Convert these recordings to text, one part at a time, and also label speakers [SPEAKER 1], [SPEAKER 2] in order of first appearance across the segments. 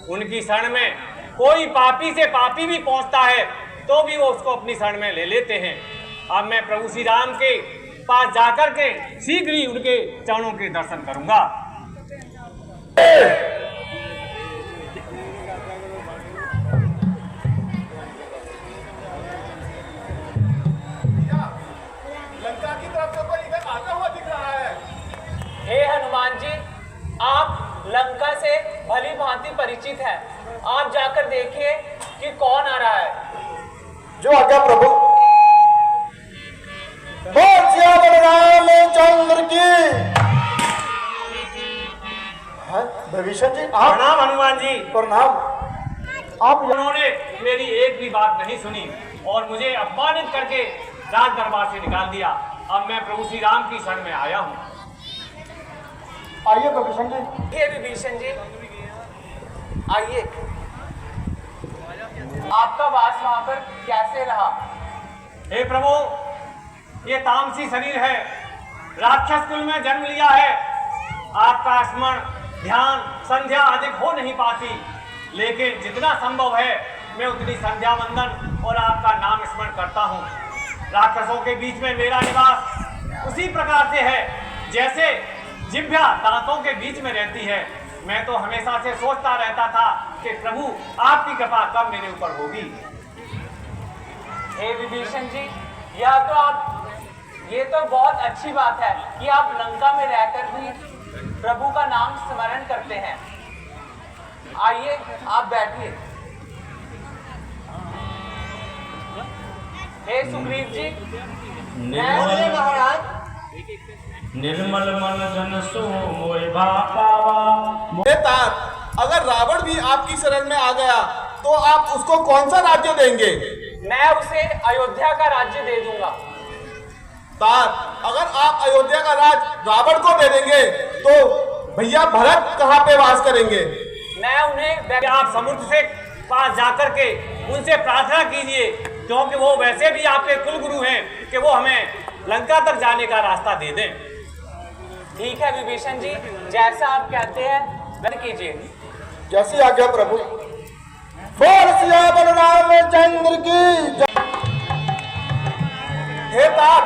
[SPEAKER 1] उनकी शरण में कोई पापी से पापी भी पहुंचता है तो भी वो उसको अपनी शरण में ले लेते हैं। अब मैं प्रभु श्री राम के पास जाकर के शीघ्र ही उनके चरणों के दर्शन करूंगा।
[SPEAKER 2] लंका की तरफ से कोई इधर आता हुआ दिख रहा है।
[SPEAKER 3] हे हनुमान जी, आप लंका से भली भांति परिचित हैं। आप जाकर देखिए कि कौन आ रहा है।
[SPEAKER 2] जो आज्ञा प्रभु। बोल सियावर रामचंद्र की। विभीषण जी आप।
[SPEAKER 1] प्रणाम हनुमान जी।
[SPEAKER 2] प्रणाम। आप
[SPEAKER 1] उन्होंने मेरी एक भी बात नहीं सुनी और मुझे अपमानित करके राज दरबार से निकाल दिया। अब मैं प्रभु श्री राम की शरण में आया हूँ।
[SPEAKER 2] आइए विभीषण जी।
[SPEAKER 3] हे विभीषण जी, आइए। आपका वास वहां पर कैसे रहा?
[SPEAKER 1] हे प्रभु, ये तामसी शरीर है, राक्षस कुल में जन्म लिया है। आपका स्मरण, ध्यान, संध्या अधिक हो नहीं पाती, लेकिन जितना संभव है मैं उतनी संध्या वंदन और आपका नाम स्मरण करता हूँ। राक्षसों के बीच में मेरा निवास उसी प्रकार से है जैसे जिह्वा दांतों के बीच में रहती है। मैं तो हमेशा से सोचता रहता था कि प्रभु आपकी कृपा कब मेरे ऊपर होगी।
[SPEAKER 3] हे विभीषण जी, ये तो बहुत अच्छी बात है कि आप लंका में रहकर भी प्रभु का नाम स्मरण करते हैं। आइए, आप बैठिए। हे सुग्रीव जी, महाराज।
[SPEAKER 4] निर्मल मन जन सो मोहि भावा।
[SPEAKER 2] अगर रावण भी आपकी शरण में आ गया तो आप उसको कौन सा राज्य देंगे?
[SPEAKER 3] मैं उसे अयोध्या का राज्य दे दूंगा।
[SPEAKER 2] तात, अगर आप अयोध्या का राज रावण को दे देंगे तो भैया भरत कहाँ पे वास करेंगे?
[SPEAKER 3] मैं उन्हें
[SPEAKER 1] आप समुद्र से पास जाकर के उनसे प्रार्थना कीजिए, क्योंकि वो वैसे भी आपके कुल गुरु हैं कि वो हमें लंका तक जाने का रास्ता दे दें।
[SPEAKER 3] ठीक है विभीषण जी, जैसा आप कहते हैं वैसा कीजिए।
[SPEAKER 2] जैसी आज्ञा प्रभु। बोल सियावर रामचंद्र की। हे तात,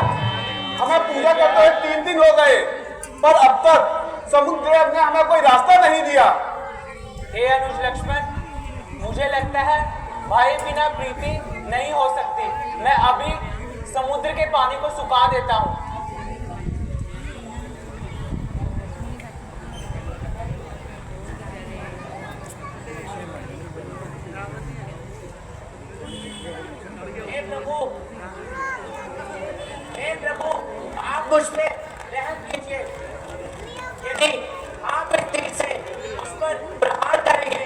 [SPEAKER 2] हमें पूजा करते हुए 3 दिन हो गए, पर अब तक समुद्र ने हमें कोई रास्ता नहीं दिया।
[SPEAKER 3] हे अनुज लक्ष्मण, मुझे लगता है भाई बिना प्रीति नहीं हो सकती। मैं अभी समुद्र के पानी को सुखा देता हूँ। हे प्रभु, आप मुझ पे रहम कीजिए। यदि आप तेज से उस पर प्रहार करेंगे,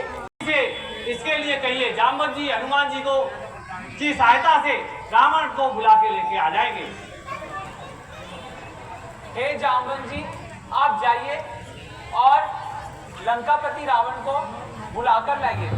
[SPEAKER 1] इसके लिए कहिए जामवंत जी हनुमान जी को की सहायता से रावण को बुला के लेके आ जाएंगे।
[SPEAKER 3] हे जामवंत जी, आप जाइए और लंकापति रावण को बुलाकर लाइए।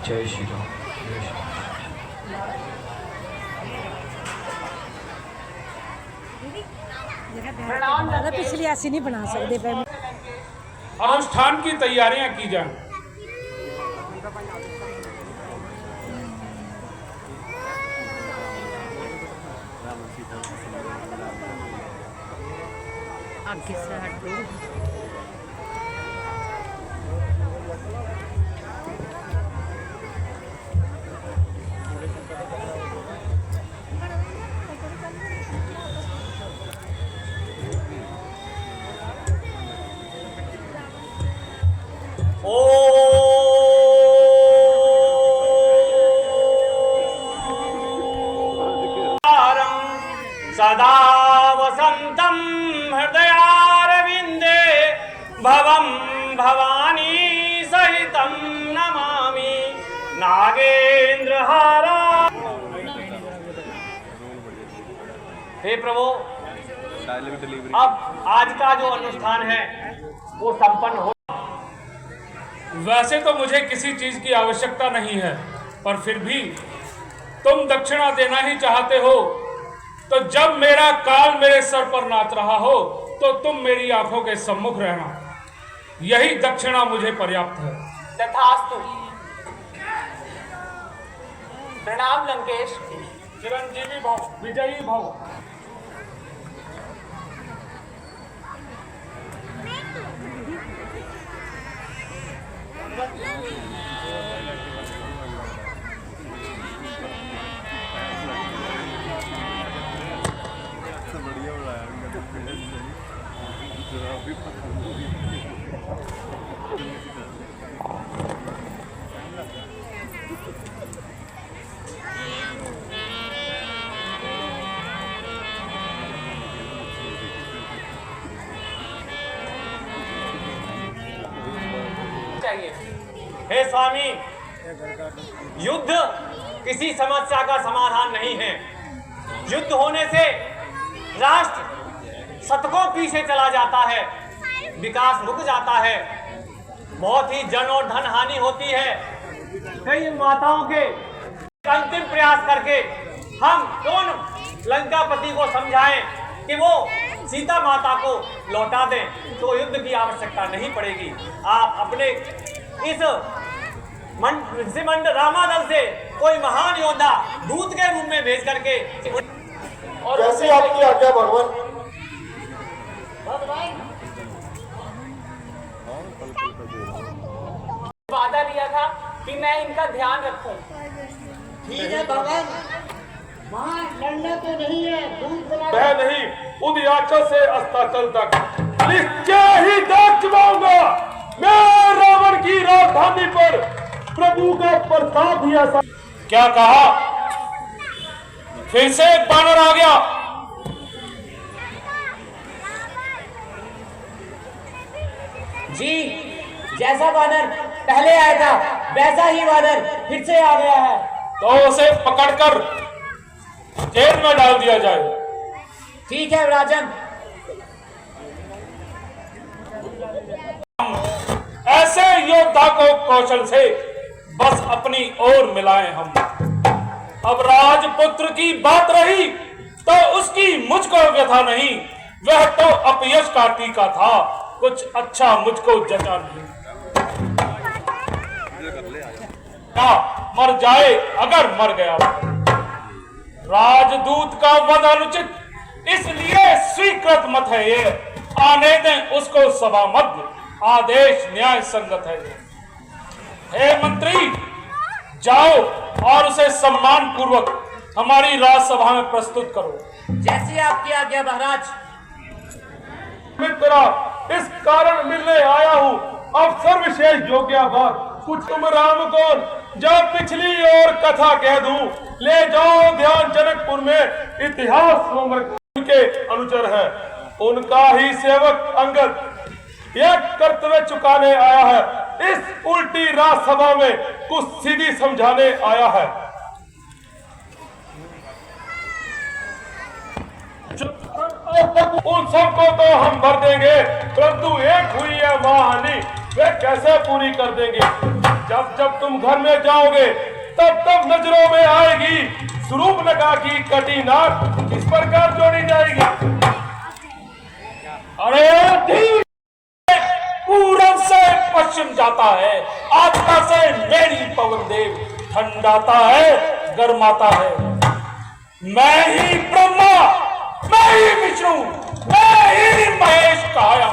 [SPEAKER 4] जय श्री राम।
[SPEAKER 3] प्रणाम।
[SPEAKER 5] पिछली ऐसी नहीं बना सकते पे।
[SPEAKER 4] अनुष्ठान की तैयारियां की जाए।
[SPEAKER 5] आगे से हटो।
[SPEAKER 1] सदा वसंतम हृदयारविंदे भवम भवानी सहितम नमामि नागेंद्रहारा। हे प्रभु, अब आज का जो अनुष्ठान है वो संपन्न हो।
[SPEAKER 4] वैसे तो मुझे किसी चीज की आवश्यकता नहीं है, पर फिर भी तुम दक्षिणा देना ही चाहते हो, तो जब मेरा काल मेरे सर पर नाच रहा हो तो तुम मेरी आंखों के सम्मुख रहना, यही दक्षिणा मुझे पर्याप्त है।
[SPEAKER 3] तथास्तु। प्रणाम लंकेश।
[SPEAKER 4] चिरंजीवी भव, विजयी भव।
[SPEAKER 1] हे स्वामी, युद्ध किसी समस्या का समाधान नहीं है। युद्ध होने से राष्ट्र शतकों पीछे चला जाता है, विकास रुक जाता है, बहुत ही जन और धन हानि होती है। कई माताओं के अंतिम प्रयास करके हम कौन लंकापति को समझाएं कि वो सीता माता को लौटा दें, तो युद्ध की आवश्यकता नहीं पड़ेगी। आप अपने इस रामादल से कोई महान योद्धा दूत के रूप में भेज करके
[SPEAKER 2] और जैसी आपकी आज्ञा भगवान।
[SPEAKER 3] वादा लिया था कि मैं इनका ध्यान रखूं।
[SPEAKER 6] ठीक है भगवान, वहाँ लड़ना तो नहीं है, दूध बना
[SPEAKER 7] मैं नहीं, उदयाचल से अस्ताचल तक निश्चय ही दाग चुकाऊंगा। मैं रावण की राजधानी पर प्रभु का प्रताप ही ऐसा।
[SPEAKER 4] क्या कहा? फिर से एक बानर आ गया।
[SPEAKER 6] जी, जैसा वानर पहले आया था वैसा ही वानर फिर से आ गया है।
[SPEAKER 4] तो उसे पकड़कर जेल में डाल दिया जाए।
[SPEAKER 6] ठीक है राजन।
[SPEAKER 4] ऐसे योद्धा को कौशल से बस अपनी ओर मिलाएं हम। अब राजपुत्र की बात रही तो उसकी मुझको व्यथा नहीं, वह तो अपयश का टीका था, कुछ अच्छा मुझको जचा नहीं। क्या मर जाए अगर मर गया। राजदूत का वध अनुचित, इसलिए स्वीकृत मत है ये। आने दें उसको सभा मध्य, आदेश न्याय संगत है। हे मंत्री, जाओ और उसे सम्मान पूर्वक हमारी राजसभा में प्रस्तुत करो।
[SPEAKER 6] जैसी आपकी आज्ञा महाराज।
[SPEAKER 7] मित्रा, इस कारण मिलने आया हूँ। अवसर विशेष योग्य बात कुछ तुम राम कौन जब पिछली और कथा कह दूं। ले जाओ ध्यान जनकपुर में, इतिहास उनके अनुचर है, उनका ही सेवक अंगद यह कर्तव्य चुकाने आया है। इस उल्टी राजसभा में कुछ सीधी समझाने आया है। उन सबको तो हम भर देंगे, परंतु एक हुई है महाहानि, वे कैसे पूरी कर देंगे। जब जब तुम घर में जाओगे तब तब नजरों में आएगी स्वरूपनखा की कटी नाक इस प्रकार जोड़ी जाएगी।
[SPEAKER 4] अरे पूरब से पश्चिम जाता है, आता से मेरी पवन देव ठंडाता है, गर्माता है। मैं ही ब्रह्मा, मैं ही विष्णु, मैं ही महेश काया,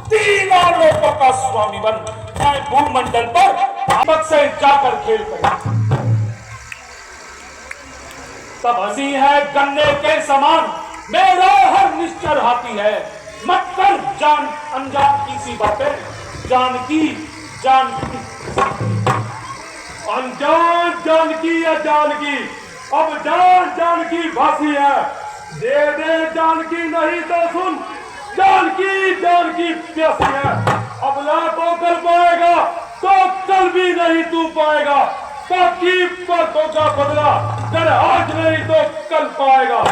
[SPEAKER 4] तीनों लोकों का स्वामी बन मैं भूमंडल पर आपक से जाकर खेल कर। तब हंसी है गन्ने के समान, मेरा हर निश्चर हाथी है। मत कर जान अनजान की सी बातें, जानकी जानकी
[SPEAKER 7] अनजान जानकी या जानकी, अब जान जानकी भासी है। दे दे जानकी नहीं तो सुन, जानकी जानकी प्यासी है। अब ना तो कर पाएगा तो कल भी नहीं तू पाएगा। बाकी बातों का बदला कर आज नहीं तो कल पाएगा।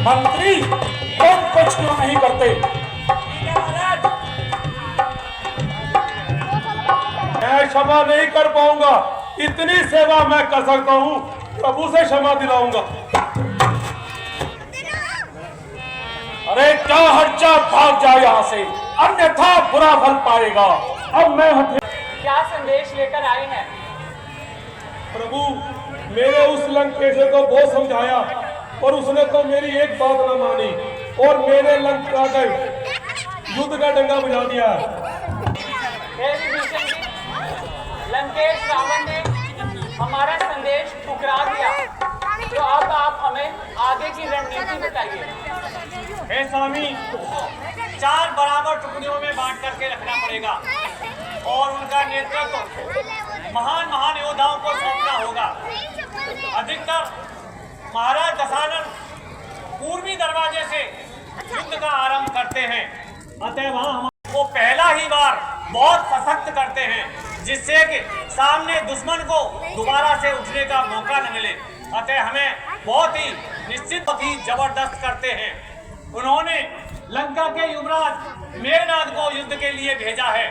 [SPEAKER 4] मंत्री तुम कुछ क्यों नहीं करते?
[SPEAKER 7] मैं क्षमा नहीं कर पाऊंगा। इतनी सेवा मैं कर सकता हूँ, प्रभु से क्षमा दिलाऊंगा।
[SPEAKER 4] अरे क्या हर्चा, भाग जा यहाँ से, अन्यथा बुरा फल पाएगा। अब मैं
[SPEAKER 3] क्या संदेश लेकर आए हैं?
[SPEAKER 7] प्रभु, मेरे उस लंकेश को बहुत समझाया और उसने तो मेरी एक बात न मानी और मेरे लंका का युद्ध का डंगा बजा दिया।
[SPEAKER 3] हे विभीषण जी, लंकेश रावण ने हमारा संदेश ठुकरा दिया, तो अब आप हमें आगे की रणनीति बताइए।
[SPEAKER 1] हे स्वामी, 4 बराबर टुकड़ियों में बांट करके रखना पड़ेगा और उनका नेतृत्व महान महान योद्धाओं को सौंपना होगा। अधिकतर महाराज दशानन पूर्वी दरवाजे से युद्ध का आरंभ करते हैं, अतः वहां वो पहला ही बार बहुत सशक्त करते हैं, जिससे कि सामने दुश्मन को दोबारा से उठने का मौका न मिले। अतः हमें बहुत ही निश्चित ही जबरदस्त करते हैं। उन्होंने लंका के युवराज मेघनाद को युद्ध के लिए भेजा है।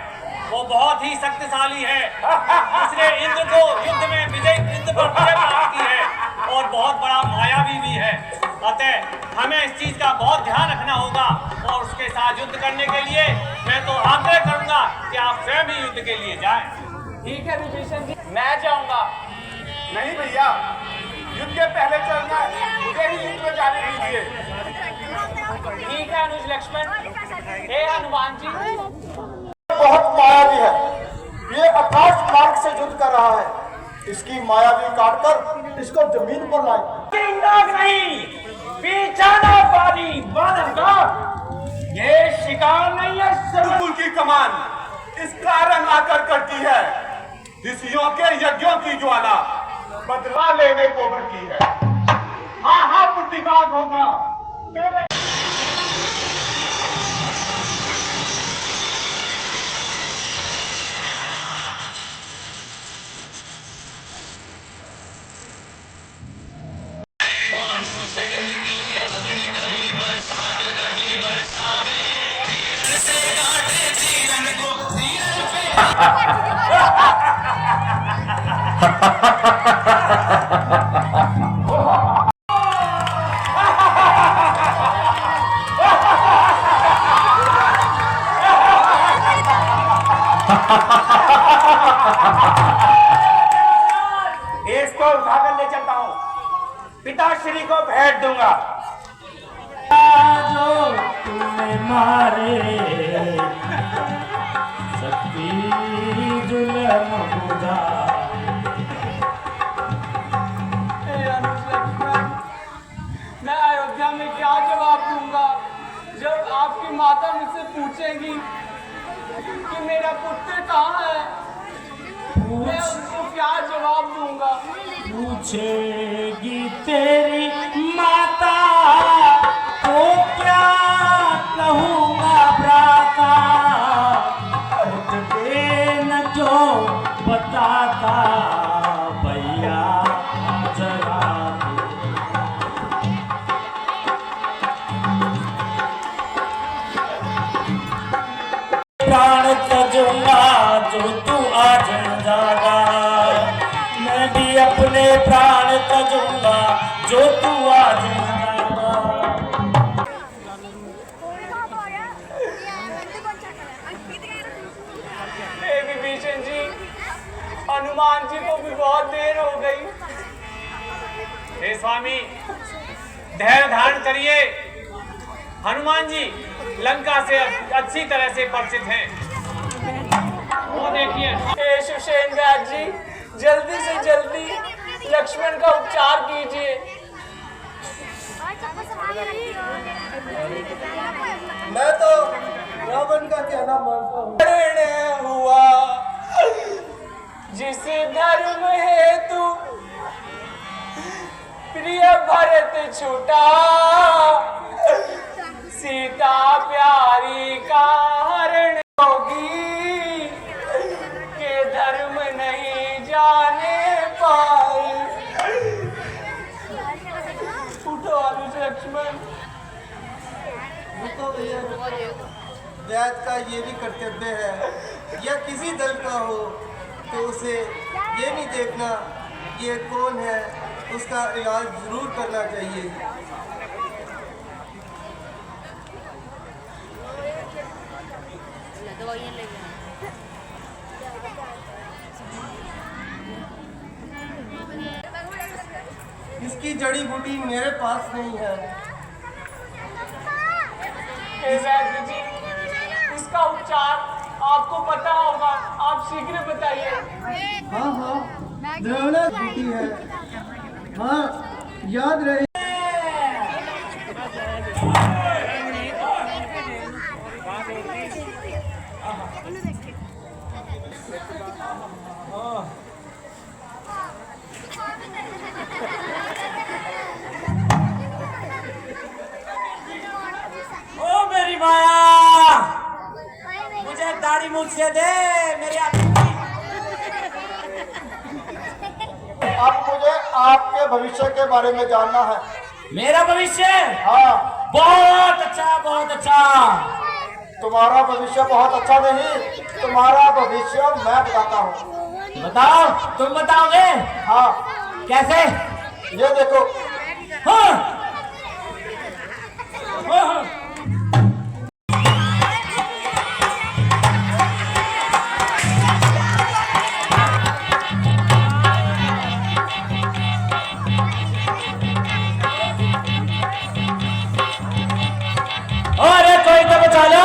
[SPEAKER 1] वो बहुत ही शक्तिशाली है, इसने इंद्र को युद्ध में विजय प्राप्त की है और बहुत बड़ा मायावी भी है। अतः हमें इस चीज का बहुत ध्यान रखना होगा और उसके साथ युद्ध करने के लिए मैं तो आग्रह करूंगा कि आप स्वयं ही युद्ध के लिए जाएं।
[SPEAKER 3] ठीक है विभीषण जी, मैं जाऊंगा।
[SPEAKER 2] नहीं भैया, युद्ध के पहले चलना है, मुझे ही युद्ध में जाने दीजिए।
[SPEAKER 3] ठीक है अनुज लक्ष्मण। हे हनुमान जी,
[SPEAKER 8] बहुत मायावी है, ये आकाश मार्ग से युद्ध कर रहा है। इसकी मायावी काटकर इसको जमीन पर लाए।
[SPEAKER 4] ये शिकार नहीं है,
[SPEAKER 2] बिल्कुल की कमान इस कारण आकर करती है। ऋषियों के यज्ञों की ज्वाला बदला लेने को बढ़ती है। हाँ हाँ, बुद्धिमान होगा मेरे।
[SPEAKER 6] इसको उठाकर ले चलता हूँ, पिताश्री को भेंट दूंगा।
[SPEAKER 4] जो तुम्हें मारे शक्ति जुल्म बुझा।
[SPEAKER 3] मैं अयोध्या में क्या जवाब दूंगा जब आपकी माता मुझसे पूछेगी कि मेरा पुत्र कहाँ है? मैं उनको क्या जवाब दूंगा?
[SPEAKER 4] पूछेगी तेरी माता तो क्या कहूँगा भ्राता, उठते न जो बताता भैया जरा। प्राण तजूंगा जो तू आज न जागा, मैं भी अपने प्राण तजूंगा जो तू आज न जागा।
[SPEAKER 3] हे विभीषण जी, हनुमान जी को भी बहुत देर हो गई।
[SPEAKER 1] हे स्वामी, धैर्य धारण करिए। हनुमान जी लंका से अच्छी तरह से परिचित हैं। वो देखिए।
[SPEAKER 3] हे सुषेण व्यास जी, जल्दी से जल्दी लक्ष्मण का उपचार कीजिए।
[SPEAKER 8] मैं तो रावण का कहना मानता हूँ।
[SPEAKER 3] मरण हुआ जिस धर्म हेतु प्रिय भरत छूटा, सीता प्यारी का हरण होगी के धर्म नहीं जाने पाए। उठो अनुज लक्ष्मण।
[SPEAKER 9] देखो भैया, वैद का ये भी कर्तव्य है, या किसी दल का हो तो उसे ये नहीं देखना ये कौन है, उसका इलाज जरूर करना चाहिए। इसकी जड़ी बूटी मेरे पास नहीं है।
[SPEAKER 3] वैद्य जी, इसका उपचार आपको पता होगा, आप शीघ्र बताइए।
[SPEAKER 9] हाँ हाँ, द्रवणा बूटी है। हाँ, याद रहे।
[SPEAKER 6] ओ मेरी माया, मुझे दाढ़ी मूछ से दे मेरी
[SPEAKER 8] अब मुझे आपके भविष्य के बारे में जानना है।
[SPEAKER 6] मेरा भविष्य?
[SPEAKER 8] हाँ।
[SPEAKER 6] बहुत अच्छा, बहुत अच्छा।
[SPEAKER 8] तुम्हारा भविष्य बहुत अच्छा नहीं, तुम्हारा भविष्य मैं बताता हूँ।
[SPEAKER 6] बताओ, तुम बताओगे?
[SPEAKER 8] हाँ।
[SPEAKER 6] कैसे?
[SPEAKER 8] ये देखो।
[SPEAKER 6] हाँ। हाँ। अरे कोई तो बचा लो।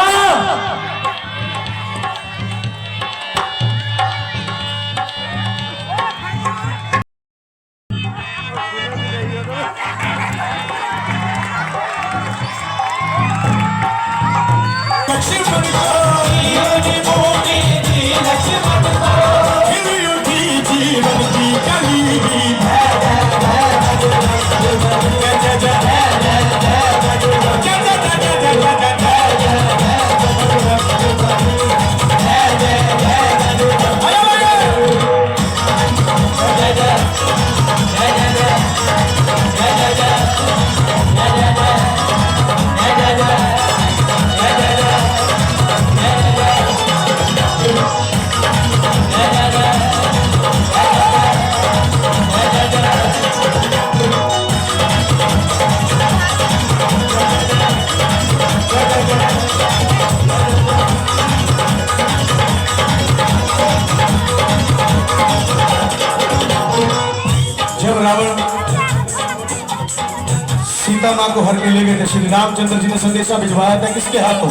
[SPEAKER 10] सीता माँ को हर के ले गए थे, श्री रामचंद्र जी ने संदेशा भिजवाया था किसके हाथों?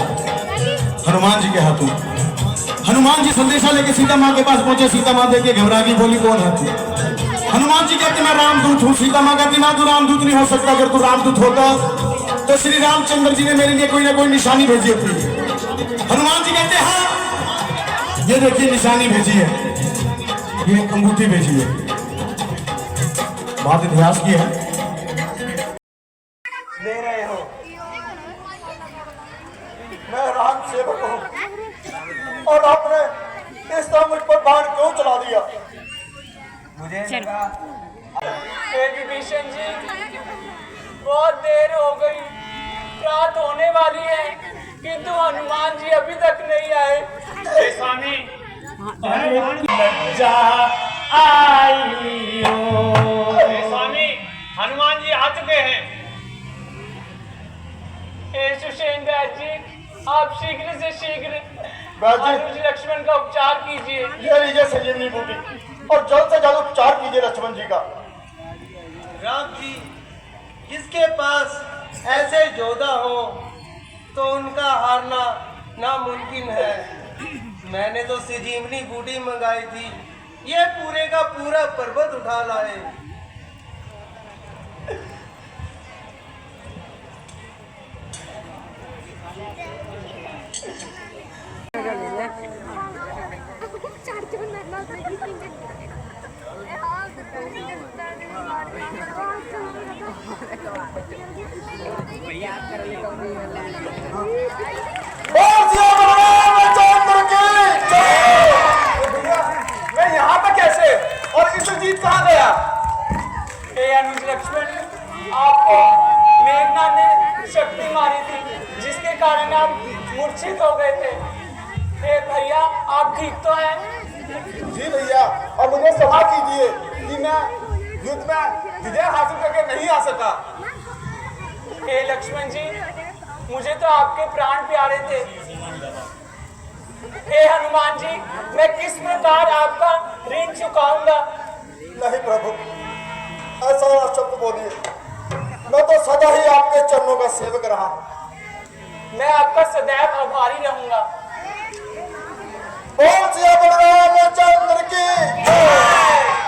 [SPEAKER 10] हनुमान जी के हाथों। हनुमान जी संदेशा लेके सीता माँ के पास पहुंचे। सीता माँ देख के घबरा गई, बोली कौन है तू? हनुमान जी कहते मैं रामदूत हूँ। सीता माँ कहती ना, तू रामदूत नहीं हो सकता। अगर तू रामदूत होता तो श्री रामचंद्र जी ने मेरे लिए कोई ना कोई निशानी भेजी होती। हनुमान जी कहते हाँ, ये देखिए निशानी भेजी है, ये अंगूठी भेजी है। बात इतिहास की है।
[SPEAKER 8] ले रहे हो। मैं राम सेवक हूँ और आपने इस तरह मुझ पर बाण क्यों चला दिया?
[SPEAKER 9] मुझे लगा
[SPEAKER 3] विभीषण जी, बहुत देर हो गई, रात होने वाली है, किंतु हनुमान जी अभी तक नहीं आए।
[SPEAKER 1] स्वामी लज्जा आई हो। स्वामी हनुमान जी आ चुके हैं।
[SPEAKER 3] सुषेण जी, आप शीघ्र से शीघ्र
[SPEAKER 8] वैद्य जी,
[SPEAKER 3] अनुज लक्ष्मण का उपचार कीजिए।
[SPEAKER 8] ये लीजिए संजीवनी बूटी और जल्द से जल्द उपचार कीजिए लक्ष्मण जी का।
[SPEAKER 9] राम जी, जिसके पास ऐसे योद्धा हो तो उनका हारना नामुमकिन है। मैंने तो संजीवनी बूटी मंगाई थी, ये पूरे का पूरा पर्वत उठा लाए।
[SPEAKER 2] मैं यहाँ पे कैसे और इंद्रजीत कहाँ गया?
[SPEAKER 3] अनुज लक्ष्मण, आपको मेघनाथ ने शक्ति मारी थी, जिसके कारण आप मूर्छित हो गए थे। हे भैया, आप ठीक तो हैं?
[SPEAKER 2] जी भैया, और मुझे क्षमा कीजिए कि मैं युद्ध में विजय हासिल करके नहीं आ सका।
[SPEAKER 3] हे लक्ष्मण जी, मुझे तो आपके प्राण प्यारे थे। हे हनुमान जी, मैं किस प्रकार आपका ऋण चुकाऊंगा?
[SPEAKER 8] नहीं प्रभु, ऐसा ना शब्द बोलिए। मैं तो सदा ही आपके चरणों का सेवक रहा हूं।
[SPEAKER 3] मैं आपका सदैव आभारी रहूंगा।
[SPEAKER 8] बोल सिया बलरामचंद्र की जय।